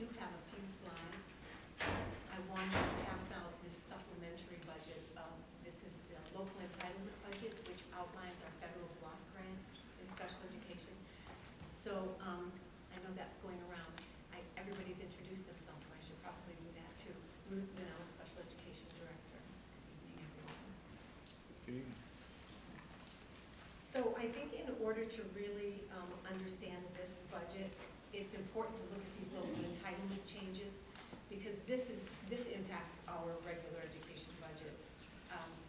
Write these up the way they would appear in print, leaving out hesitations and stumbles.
do have a few slides. I wanted to pass out this supplementary budget. This is the local entitlement budget, which outlines our federal block grant in special education. So I know that's going around. Everybody's introduced themselves, so I should probably do that too. Ruth Minnell, Special Education Director. Good evening, everyone. Good evening. So I think in order to really understand this budget, it's important to look at these local entitlement changes, because this impacts our regular education budget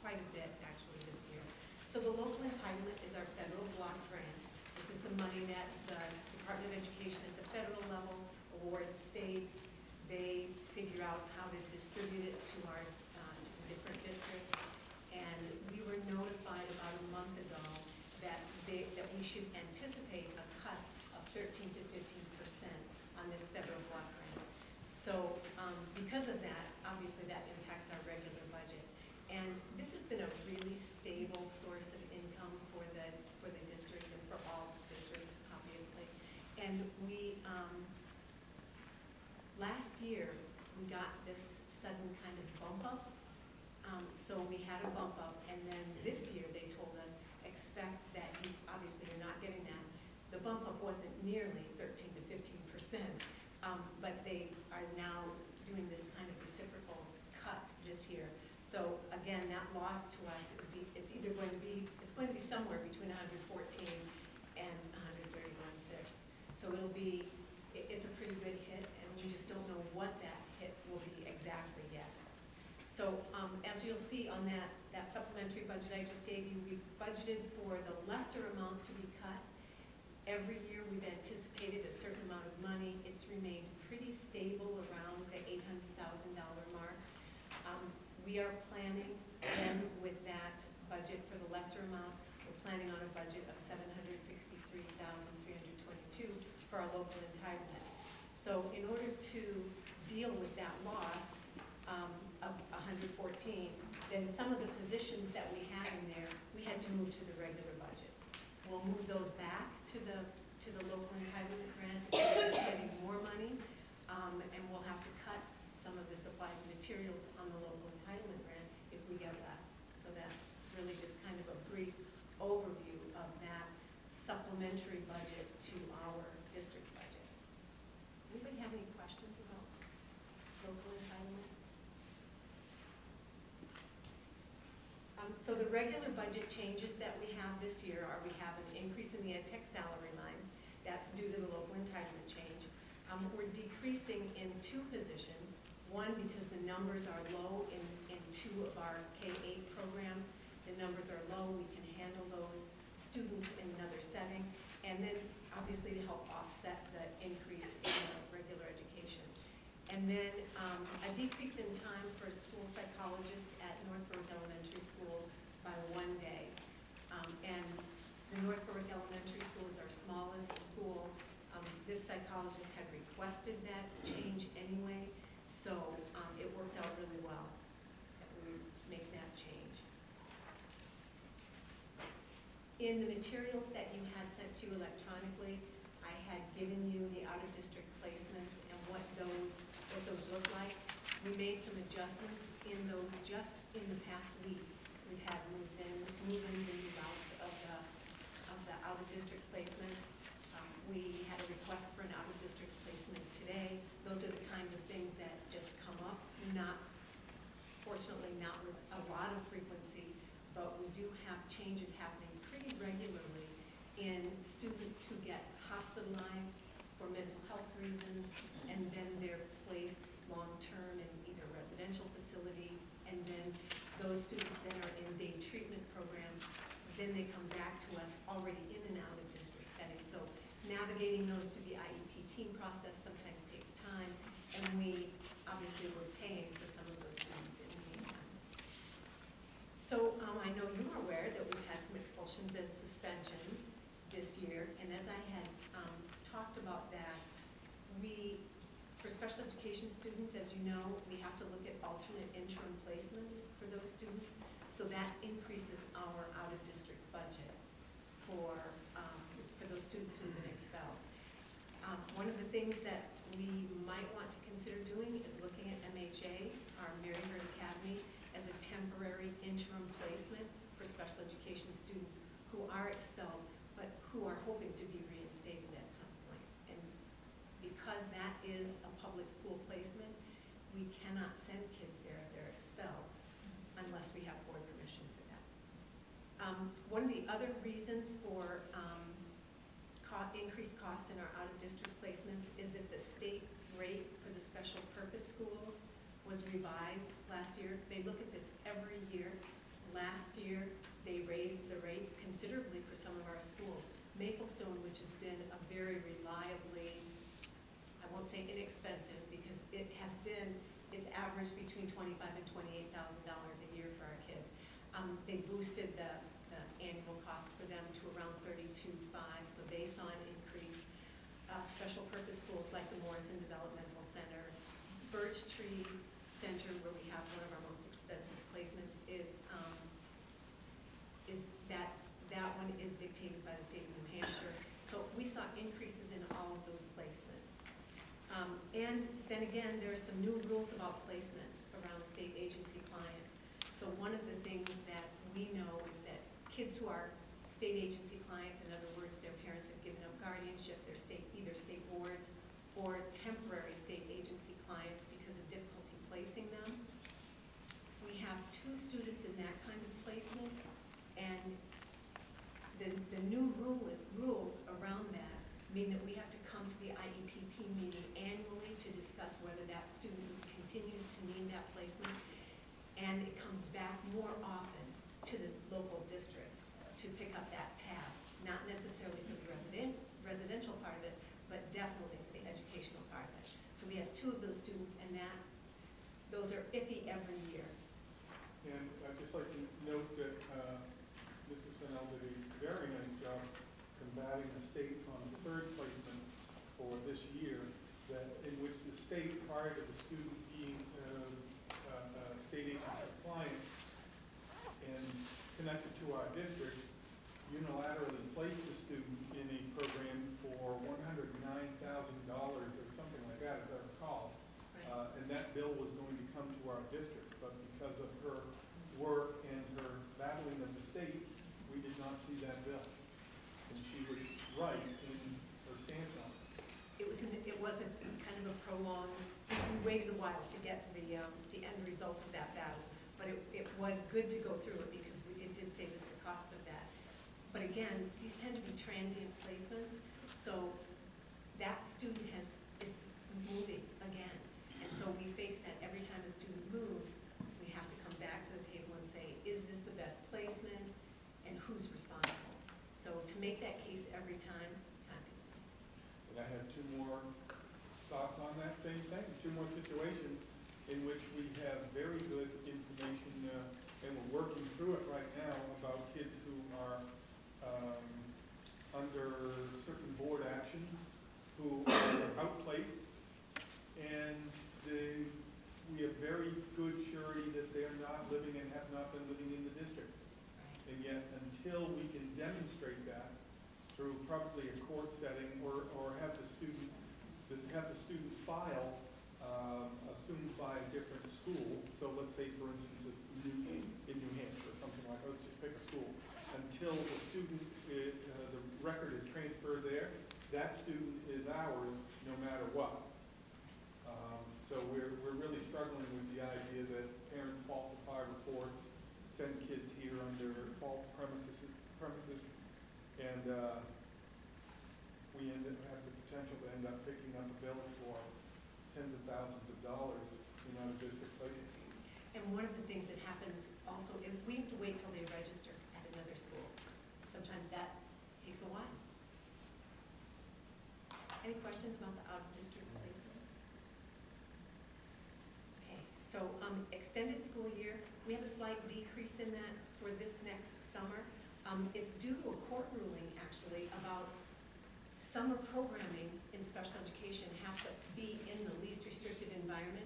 quite a bit actually this year. So the local entitlement is our federal block grant. This is the money that the Department of Education at the federal level awards states. They figure out how to distribute it to our to the different districts. And we were notified about a month ago that we should anticipate a cut of 13 to 15% on this federal block grant. So because of that, obviously that impacts our regular budget. And this has been a really stable source of income for the district and for all districts, obviously. And we, last year, we got this sudden kind of bump up. So we had a bump up, and then this year they told us, expect that obviously you're not getting that. The bump up wasn't nearly 13 to 15%, but they are now doing this kind of reciprocal cut this year. So again, that loss to us, it's going to be somewhere between 114 and 131.6. So it's a pretty good hit, and we just don't know what that hit will be exactly yet. So as you'll see on that supplementary budget I just gave you, we budgeted for the lesser amount to be cut. Every year we've anticipated a certain amount of money. It's remained pretty stable around the $800,000 mark. We are planning then with that budget for the lesser amount, we're planning on a budget of $763,322 for our local entitlement. So in order to deal with that loss of 114, then some of the positions that we had in there, we had to move to the regular budget. We'll move those back to the local entitlement grant if we're getting more money, and we'll have to cut some of the supplies and materials on the local entitlement grant if we get less. So that's really just kind of a brief overview of that supplementary budget to our district budget. Anybody have any questions about local entitlement? So the regular budget changes that we have this year are we have an increase in the ed tech salary line. That's due to the local entitlement change. We're decreasing in 2 positions. One, because the numbers are low in 2 of our K-8 programs. The numbers are low, we can handle those students in another setting. And then obviously to help offset the increase in regular education. And then a decrease in time for school psychologists at North Berwick Elementary School by 1 day. And the North Berwick Elementary School is our smallest school. This psychologist had requested that change anyway, so it worked out really well that we make that change. In the materials that you had sent to you electronically, I had given you the out-of-district placements and what those look like. We made some adjustments in those just in the past week. We've had move-ins and move-outs of the out-of-district placements. We had a request for an out-of-district placement today. Those are the kinds of things that just come up, fortunately not with a lot of frequency, but we do have changes happening pretty regularly in students who get hospitalized for mental health reasons, and then they're placed long-term in either a residential facility, and then those students then are in day treatment programs. Then they come back to us already in an out-of-district setting. So navigating those through the IEP team process sometimes takes time, and we obviously were paying for some of those students in the meantime. So I know you're aware that we've had some expulsions and suspensions this year, and as I had talked about that, for special education students, as you know, we have to look at alternate interim placements for those students, so that increases our out-of-district budget for those students who've been expelled. One of the things that we might want to temporary interim placement for special education students who are expelled, but who are hoping to be reinstated at some point. And because that is a public school placement, we cannot send kids there if they're expelled unless we have board permission for that. One of the other reasons for increased costs in our out-of-district placements is that the state rate for the special purpose schools was revised last year. They look at this every year. Last year, they raised the rates considerably for some of our schools. Maplestone, which has been a very reliably, I won't say inexpensive, because it's averaged between $25,000 and $28,000 a year for our kids. They boosted the annual cost for them to around $32,500, so they saw an increase. Special purpose schools like the Morrison Developmental Center, Birch Tree Center, where we have one of our most expensive placements, is that one is dictated by the state of New Hampshire. So we saw increases in all of those placements. And then again, there's some new rules about placements around state agency clients. So one of the things that we know is that kids who are state agency clients, in other words, their parents have given up guardianship, they're either state boards or temporary state agency clients because of difficulty placing them. We have 2 students in that kind of placement, and the new rules around that mean that we have to come to the IEP team meeting annually to discuss whether that student continues to need that placement, and it comes back more often to the local district to pick up that tab, not necessarily for the residential part of it, but definitely for the educational part of it. So we have 2 of those students, and those are iffy every year. And I'd just like to note that Mrs. Fennell did a very nice job combating the state on the 3rd placement for this year, in which the state, prior to the student being state agency client and connected to our district, unilaterally placed the student in a program for $109,000 or something like that, as I recall. Right. And that bill was going to come to our district, but because of her work and her battling of the state, we did not see that bill. And she was right in her stance on it. It was a kind of a prolonged, we waited a while to get the end result of that battle, but it was good to go through it because it did save us the cost of that. But again, these tend to be transient placements, so that student is moving again. And so we face that every time a student moves, we have to come back to the table and say, is this the best placement and who's responsible? So to make that case every time, it's time consuming. And I have 2 more thoughts on that same thing, 2 more situations in which we have very good information, and we're working through it right now about kids who are under certain board actions who are outplaced, and we have very good surety that they are not living and have not been living in the district. And yet, until we can demonstrate that through probably a court setting or have the student file assumed by a different school. So let's say, for instance, it's in New Hampshire or something like that. Let's just pick a school. Until the student, the record is transferred there, that student is ours no matter what. So we're really struggling with the idea that parents falsify reports, send kids here under false premises, and we have the potential to end up picking up a bill for tens of thousands of dollars in out-of-district placement. And one of the things that happens also, if we have to wait till they register at another school, sometimes that takes a while. Any questions about the out-of-district placements? Okay, so extended school year, we have a slight decrease in that for this next summer. It's due to a court ruling, actually, about summer programming in special education has to be in the least restricted environment.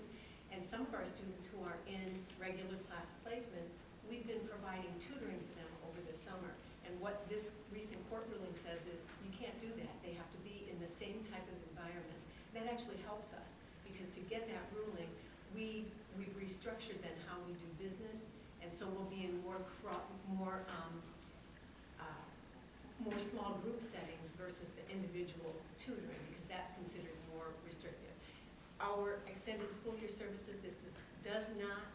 And some of our students who are in regular class placements, we've been providing tutoring for them over the summer. And what this recent court ruling says is you can't do that. They have to be in the same type of environment. That actually helps us because to get that ruling, we've restructured then how we do business, and And so we'll be in more small group settings versus the individual tutoring, because that's considered more restrictive. Our extended school year services, does not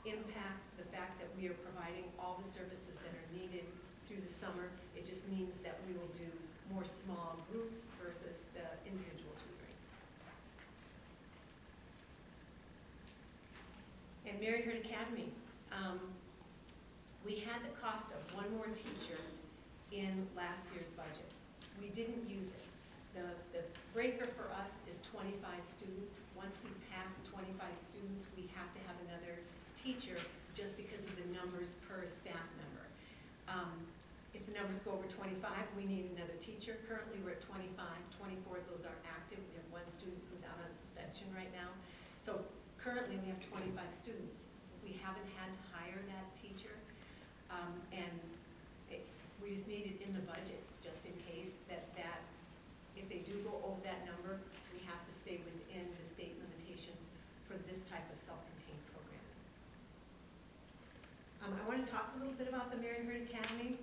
impact the fact that we are providing all the services that are needed through the summer. It just means that we will do more small groups versus the individual tutoring. And Mary Hurt Academy, we had the cost of one more teacher in last year's budget. We didn't use it. The breaker for us is 25 students. Once we pass 25 students, we have to have another teacher just because of the numbers per staff member. If the numbers go over 25, we need another teacher. Currently, we're at 25. 24 of those are active. We have one student who's out on suspension right now. So currently, we have 25 students. We haven't had to hire that teacher. We just need it in the budget, just in case that if they do go over that number, we have to stay within the state limitations for this type of self-contained programming. I want to talk a little bit about the Marion County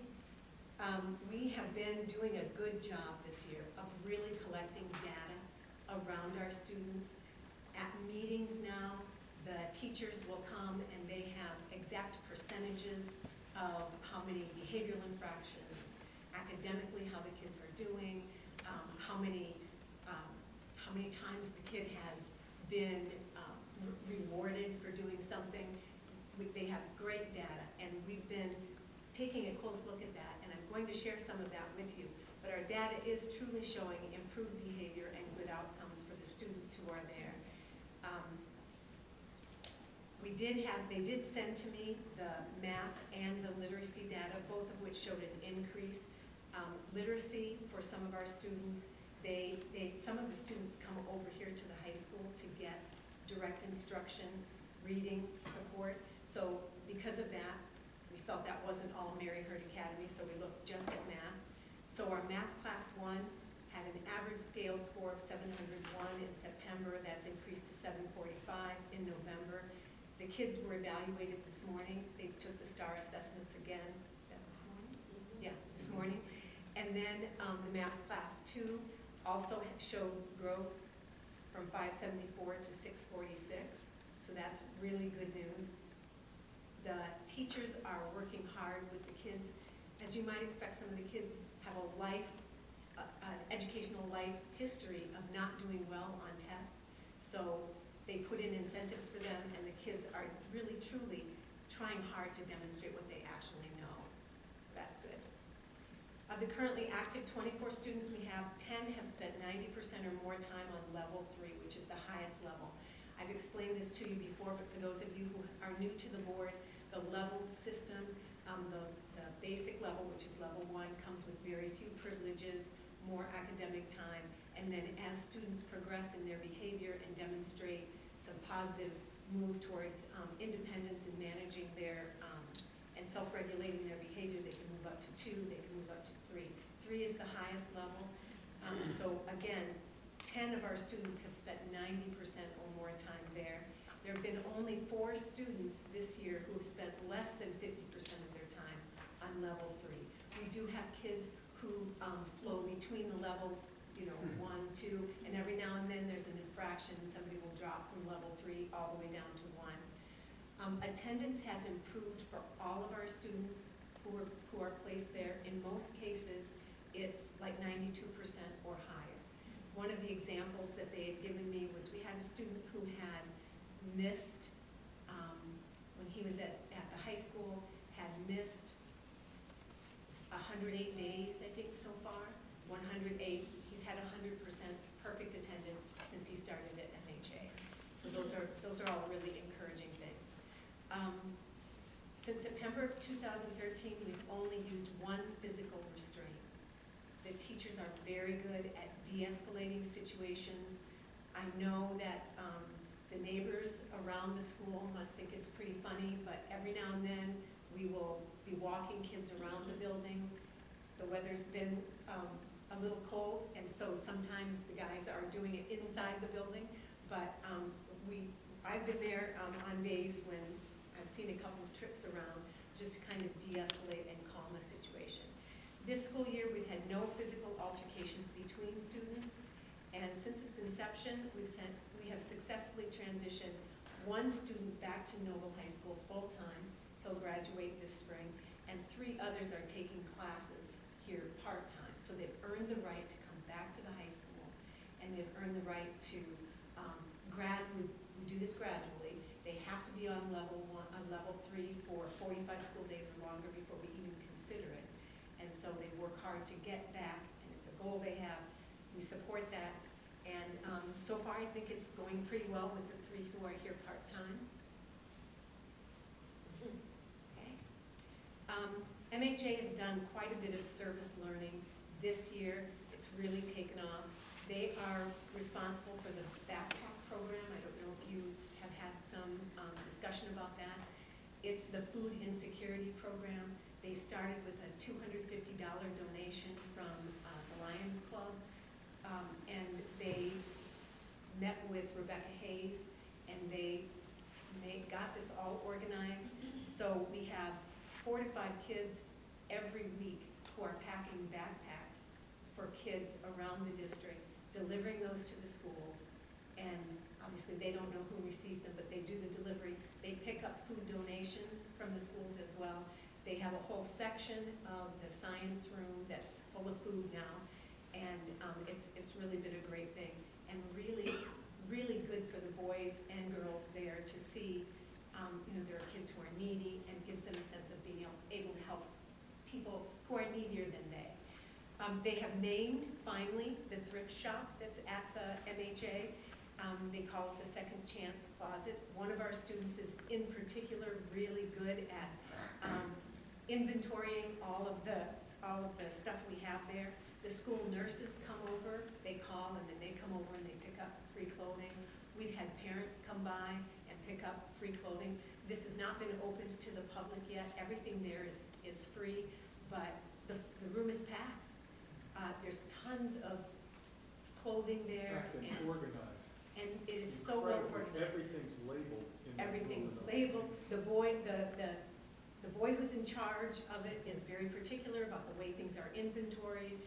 Academy. We have been doing a good job this year of really collecting data around our students. At meetings now, the teachers will come and they have exact percentages of how many behavioral infractions, academically how the kids are doing, how many times the kid has been rewarded for doing something. They have great data, and we've been taking a close look at that, and I'm going to share some of that with you. But our data is truly showing improved behavior and good outcomes for the students who are there. They did send to me the math and the literacy data, both of which showed an increase. Literacy for some of our students, some of the students come over here to the high school to get direct instruction, reading support. So because of that, we felt that wasn't all Mary Hurt Academy, so we looked just at math. So our math class 1 had an average scale score of 701 in September. That's increased to 745 in November. The kids were evaluated this morning. They took the STAR assessments again. Is that this morning? Yeah, this morning. And then the math class 2 also showed growth from 574 to 646. So that's really good news. The teachers are working hard with the kids. As you might expect, some of the kids have an educational life history of not doing well on tests. So they put in incentives for them, and the kids are really, truly trying hard to demonstrate what they actually know. So that's good. Of the currently active 24 students we have, 10 have spent 90% or more time on level 3, which is the highest level. I've explained this to you before, but for those of you who are new to the board, the leveled system, the basic level, which is level 1, comes with very few privileges, more academic time, and then as students progress in their behavior and demonstrate some positive move towards independence in managing their and self-regulating their behavior, they can move up to 2, they can move up to 3. 3 is the highest level. So again, 10 of our students have spent 90% or more time there. There have been only 4 students this year who have spent less than 50% of their time on level 3. We do have kids who flow between the levels, 1, 2, and every now and then there's an infraction and somebody will drop from level 3 all the way down to 1. Attendance has improved for all of our students who are placed there. In most cases, it's like 92% or higher. One of the examples that they had given me was we had a student who had missed, when he was at the high school, had missed 108 days, I think, so far. 108. He's had 100% perfect attendance since he started at MHA. So those are all really encouraging things. Since September of 2013, we've only used 1 physical restraint. The teachers are very good at de-escalating situations. I know that the neighbors around the school must think it's pretty funny, but every now and then we will be walking kids around the building. The weather's been a little cold, and so sometimes the guys are doing it inside the building, but I've been there on days when I've seen seen a couple of trips around just to kind of de-escalate and calm the situation. This school year, we've had no physical altercations between students, and since its inception, we have successfully transitioned one student back to Noble High School full-time. He'll graduate this spring, and 3 others are taking classes here part-time. So they've earned the right to come back to the high school, and they've earned the right to we do this gradually. They have to be on level 3 for 45 school days or longer before we even consider it. And so they work hard to get back, and it's a goal they have. We support that. And so far, I think it's going pretty well with the 3 who are here part-time. Okay. MHA has done quite a bit of service learning this year. It's really taken off. They are responsible for the backpack program. I don't know if you have had some discussion about that. It's the food insecurity program. They started with a $250 donation from the Lions Club, and they met with Rebecca Hayes, and they got this all organized. So we have 4 to 5 kids every week who are packing backpacks for kids around the district, delivering those to the schools. And obviously they don't know who receives them, but they do the delivery. They pick up food donations from the schools as well. They have a whole section of the science room that's full of food now, and it's really been a great thing, and really, really good for the boys and girls there to see, there are kids who are needy, and gives them a sense of being able to help people who are needier than they. They have named, finally, the thrift shop that's at the MHA. They call it the Second Chance Closet. One of our students is in particular really good at inventorying all of the stuff we have there. The school nurses come over, they call, and then they come over and they pick up free clothing. We've had parents come by and pick up free clothing. This has not been opened to the public yet. Everything there is free, but the room is packed. There's tons of clothing there. And organized. And it is so well organized. Everything's labeled. Everything's labeled. The boy who's in charge of it is very particular about the way things are inventoried,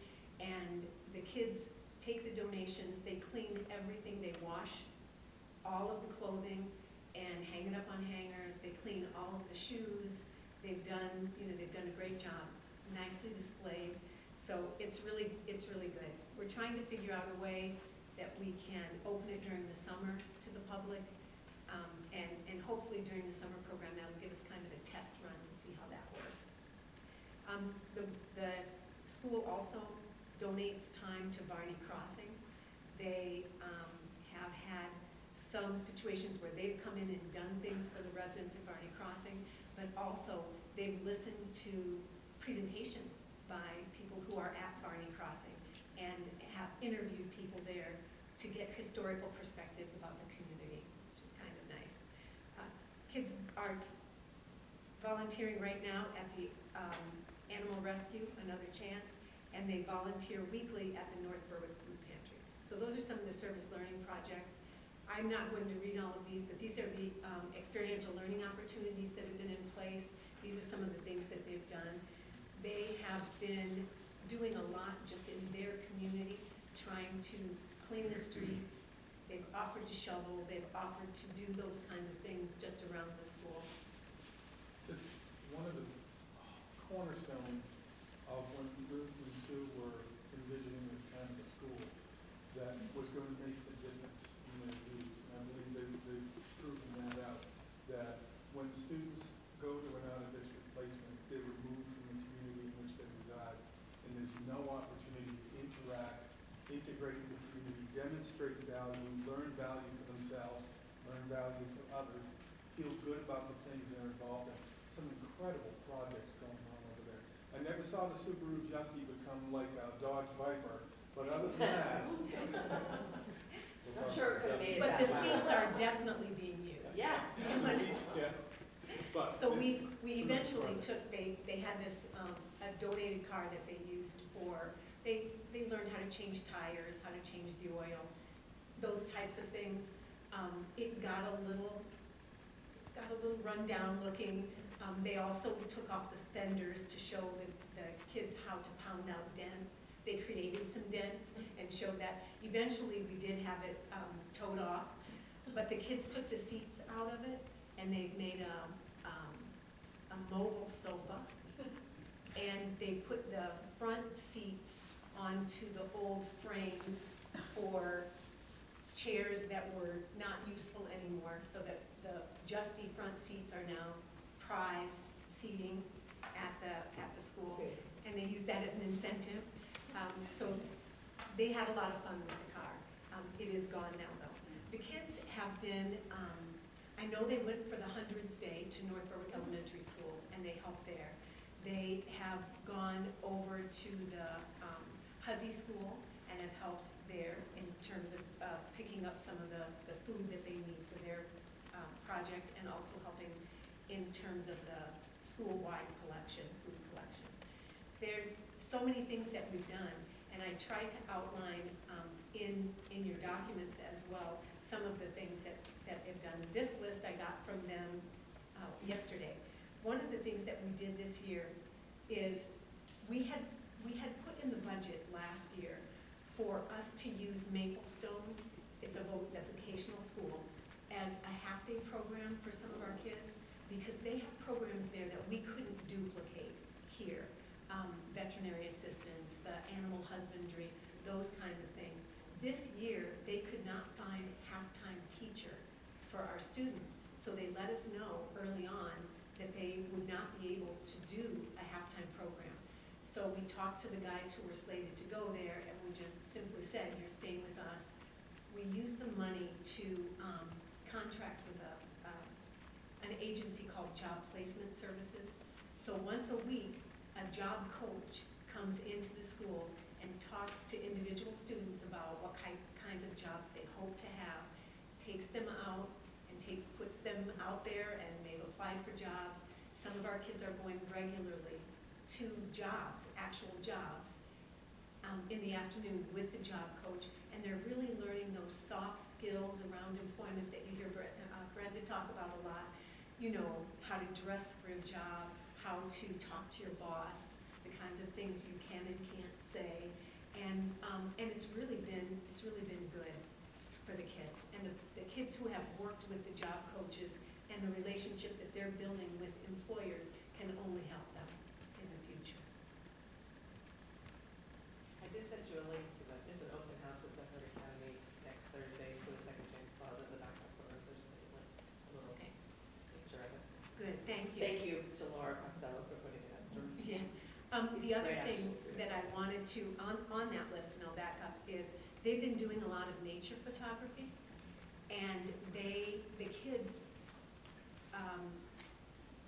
and the kids take the donations, they clean everything, they wash all of the clothing and hang it up on hangers, they clean all of the shoes. They've done a great job. It's nicely displayed. So it's really good. We're trying to figure out a way that we can open it during the summer to the public, and hopefully during the summer program that'll give us kind of a test run to see how that works. The school also donates time to Barney Crossing. They have had some situations where they've come in and done things for the residents of Barney Crossing, but also they've listened to presentations by people who are at Barney Crossing and have interviewed people there to get historical perspectives about the community, which is kind of nice. Kids are volunteering right now at the Animal Rescue, Another Chance, and they volunteer weekly at the North Berwick Food Pantry. So those are some of the service learning projects. I'm not going to read all of these, but these are the experiential learning opportunities that have been in place. These are some of the things that they've done. They have been doing a lot just in their community, trying to clean the streets. They've offered to shovel. They've offered to do those kinds of things just around the school. It's one of the cornerstones of when Ruth and Sue were envisioning this kind of a school that was going to make the difference in their views. And I believe they've proven that out, that when students go to an out-of-district placement, they were moved from the community in which they reside, and there's no opportunity to interact, integrate with the community, demonstrate value, learn value for themselves, learn value for others, feel good about the things they're involved in. Some incredible projects going on over there. I never saw the Subaru Justy become like a Dodge Viper, but other than that. I'm sure it could have made it But that the way. seats are definitely being used. Yeah. Yeah. But So we eventually took, they had this, a donated car that they used for, they learned how to change tires, how to change the oil, those types of things. It got a little got a little rundown looking. They also took off the fenders to show the kids how to pound out dents. They created some dents and showed that. Eventually, we did have it towed off, but the kids took the seats out of it, and they've made a mobile sofa, and they put the front seats onto the old frames for chairs that were not useful anymore, so that the Justy front seats are now prized seating at the school, and they use that as an incentive. So they had a lot of fun with the car. It is gone now, though. The kids have been, I know they went for the 100th Day to North Berwick Elementary School, and they helped there. They have gone over to the Huzzy School and have helped there in terms of picking up some of the food that they need for their project, and also helping in terms of the school-wide collection, food collection. There's so many things that we've done, and I tried to outline in your documents as well some of the things that they've done. This list I got from them yesterday. One of the things that we did this year is we had put in the budget last year for us to use Maplestone, it's a vocational school, as a half-day program for some of our kids, because they have programs there that we couldn't duplicate here. Veterinary assistance, the animal husbandry, those kinds of things. This year, they could not find a half-time teacher for our students, so they let us know early on that they would not be able to do a half-time program. So we talked to the guys who were slated to go there, and we just simply said, you're staying with us. We used the money to contract with an agency called Job Placement Services. So once a week, a job coach comes into the school and talks to individual students about what kinds of jobs they hope to have, takes them out and puts them out there, and they've applied for jobs. Some of our kids are going regularly to jobs, actual jobs, in the afternoon with the job coach, and they're really learning those soft skills around employment that you hear Brenda talk about a lot. You know, how to dress for a job, how to talk to your boss, the kinds of things you can and can't say, and it's really been good for the kids. And the kids who have worked with the job coaches and the relationship that they're building with employers can only help them in the future. I just sent you a link to there's an open house at Marion County next Thursday for the Second Chance Club at the backpack program, so just a little picture of it. Good, thank you. Thank you to Laura Costello for putting it up. Yeah. The other thing that I wanted to, on that list, and I'll back up, is they've been doing a lot of nature photography, and the kids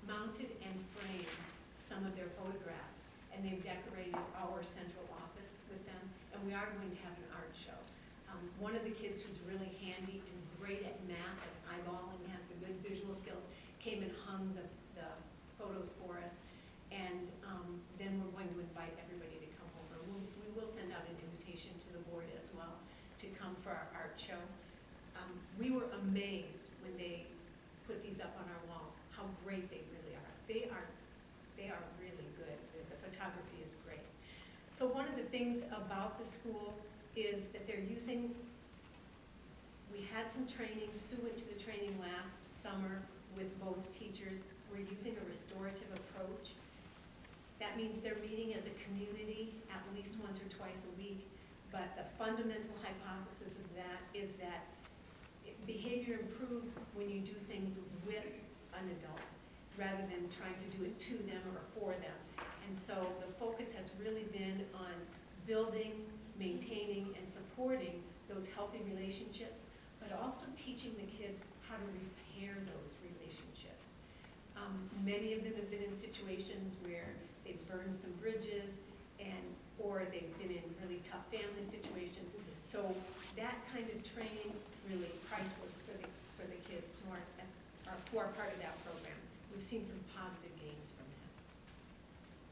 mounted and framed some of their photographs, and they've decorated our central office with them, and we are going to have an art show. One of the kids who's really handy and great at math and eyeballing, has the good visual skills, came and hung the photos for us, and then we're going to invite everybody to come over. We will send out an invitation to the board as well to come for our art show. We were amazed when they put these up on our walls, how great they really are. They are really good. The photography is great. So one of the things about the school is that they're using, we had some training, Sue went to the training last summer with both teachers. We're using a restorative approach. That means they're meeting as a community at least once or twice a week, but the fundamental hypothesis of that is that behavior improves when you do things with an adult rather than trying to do it to them or for them. And so the focus has really been on building, maintaining, and supporting those healthy relationships, but also teaching the kids how to repair those relationships. Many of them have been in situations where they've burned some bridges, or they've been in really tough family situations. So that kind of training really priceless for the kids who are part of that program. We've seen some positive gains from that.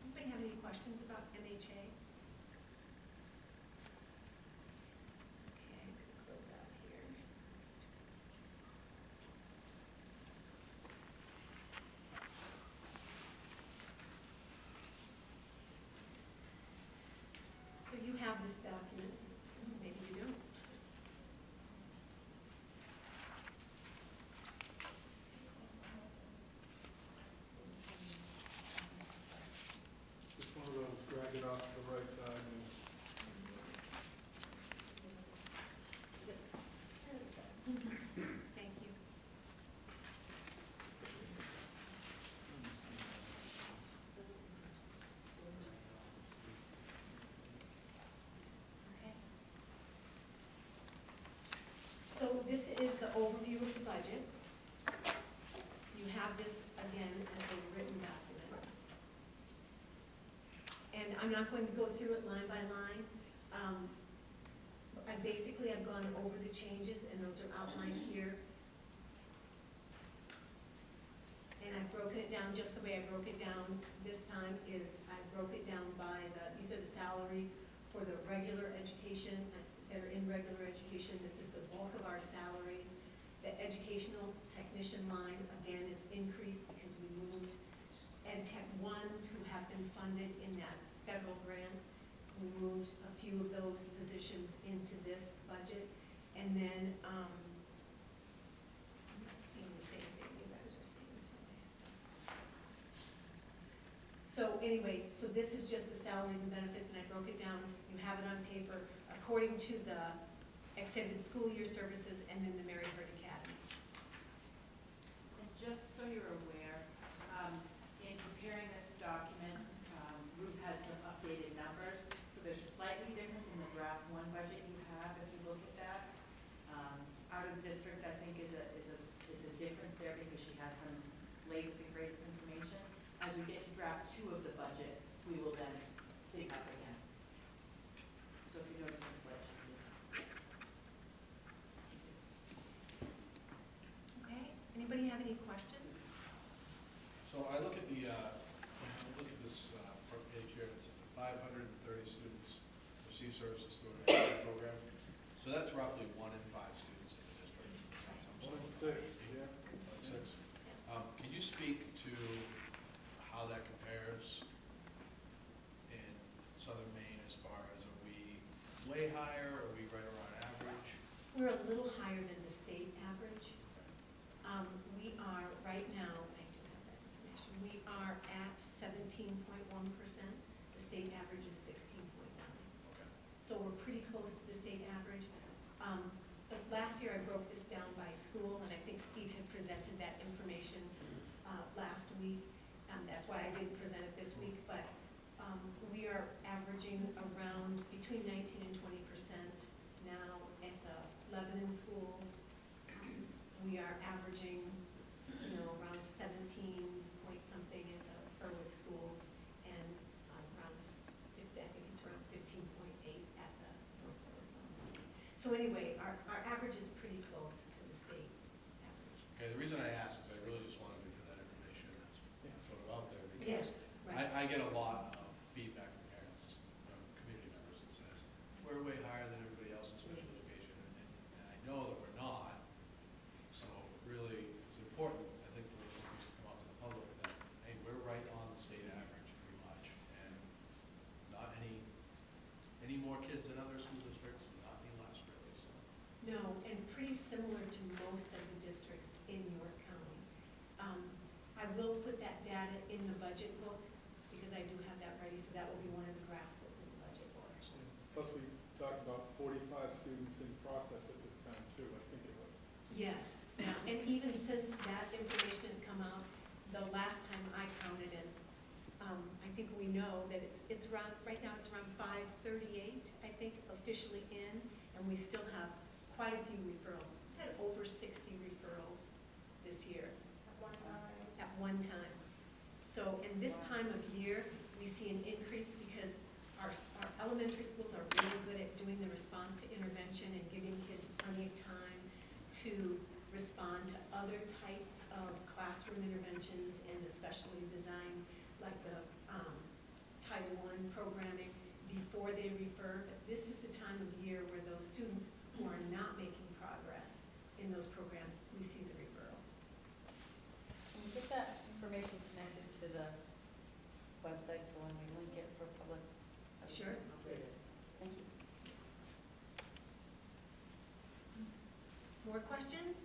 Anybody have any questions about MHA? Okay, I'm going to close out here. overview of the budget. You have this again as a written document. And I'm not going to go through it line by line. I've gone over the changes, and those are outlined here. And I've broken it down just the way I broke it down this time is I broke it down by these are the salaries for the regular education, that are in regular education. This is the bulk of our salaries. The educational technician line, again, is increased because we moved Ed Tech 1s who have been funded in that federal grant. We moved a few of those positions into this budget. And then, I'm not seeing the same thing you guys are seeing. So anyway, so this is just the salaries and benefits, and I broke it down. You have it on paper according to the extended school year services and then the Mary Hart Academy. And just so you're aware, in preparing this document, Ruth had some updated numbers. So they're slightly different in the draft 1 budget you have, if you look at that. Out of district, I think is a difference there because she had some latest and greatest information. As we get to draft 2 of the budget, we will then sync up again. So if you notice some slight changes. Okay, anybody have any questions? So I look at this front page here, it says 530 students receive services through an MSAD program. So that's roughly 1 in 5 students in the district. One in 6, yeah. 1 in 6. Can you speak to how that compares in southern Maine as far as are we way higher, are we right around average? We're a little higher than the state average. We are right now, I do have that information, we are at 17.1%. The state average is 16.9. Okay. So we're pretty close to the state average. But last year I broke this down by school, and I think Steve had presented that information last week. That's why I didn't present it this week, but we are averaging around between 19 and 20% now at the Lebanon schools. We are averaging, around 17 point something at the Berwick schools, and around, I think it's around 15.8 at the North Berwick. So anyway, our average is pretty close to the state average. Okay, the reason I ask is I really just wanted to get that information sort of out there because Yes, right. I get a lot of feedback from parents, from community members that says, we're way higher than everybody else in special education, and I know that we're not. So really, it's important, I think, for those issues to come out to the public that, hey, we're right on the state average pretty much, and not any more kids than other school districts, not any less really, so. No, and pretty similar to most of the districts in York County. I will put that data in the budget book because I do have that ready, so that will be one of the graphs that's in the budget book. Plus, we talked about 45 students in process at this time, too, I think it was. Yes, and even since that information has come out, the last time I counted it, I think we know that it's around, right now it's around 538, I think, officially in, and we still have quite a few referrals. We've had over 60 referrals this year. At one time. So in this time of year, we see an increase because our elementary schools are really good at doing the response to intervention and giving kids plenty of time to respond to other types of classroom interventions and especially designed like the Title I programming before they refer. But this is the time of year where those students who are not making progress in those programs, we see the referrals. Can you get that information connected to the website so when we link it for public? Sure. Thank you. More questions?